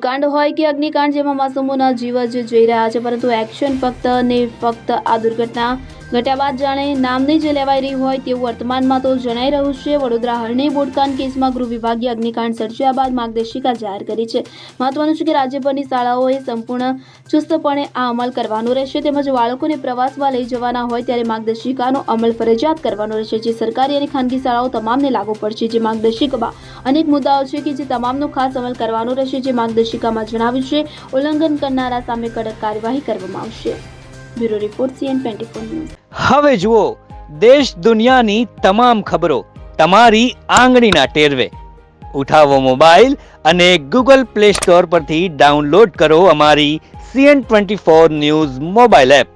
લૂંટકાંડ હોય કે અગ્નિકાંડ, જેમાં માસૂમોના જીવ જ જઈ રહ્યા છે, પરંતુ એક્શન ફક્ત ને ફક્ત આ દુર્ઘટના ઘટ્યા બાદ જાણે નામની જ લેવાઈ રહી હોય તેવું વર્તમાનમાં તો જણાઈ રહ્યું છે। વડોદરા હરણી બોટકાંડ કેસમાં ગૃહ વિભાગે અગ્નિકાંડ સર્જ્યા બાદ માર્ગદર્શિકા જાહેર કરી છે। મહત્વનું છે કે રાજ્યભરની શાળાઓએ સંપૂર્ણ ચુસ્તપણે આ અમલ કરવાનો રહેશે, તેમજ બાળકોને પ્રવાસમાં લઈ જવાના હોય ત્યારે માર્ગદર્શિકાનો અમલ ફરજિયાત કરવાનો રહેશે, જે સરકારી અને ખાનગી શાળાઓ તમામને લાગુ પડશે। જે માર્ગદર્શિકામાં અનેક મુદ્દાઓ છે કે જે તમામનો ખાસ અમલ કરવાનો રહેશે, જે માર્ગદર્શિકામાં જણાવ્યું છે। ઉલ્લંઘન કરનારા સામે કડક કાર્યવાહી કરવામાં આવશે। Bureau report CN24 news. હવે જુઓ દેશ દુનિયાની તમામ ખબરો તમારી આંગળીના ટેરવે। ઉઠાવો મોબાઈલ અને ગૂગલ પ્લે સ્ટોર પરથી ડાઉનલોડ કરો અમારી CN24 ન્યૂઝ મોબાઈલ એપ।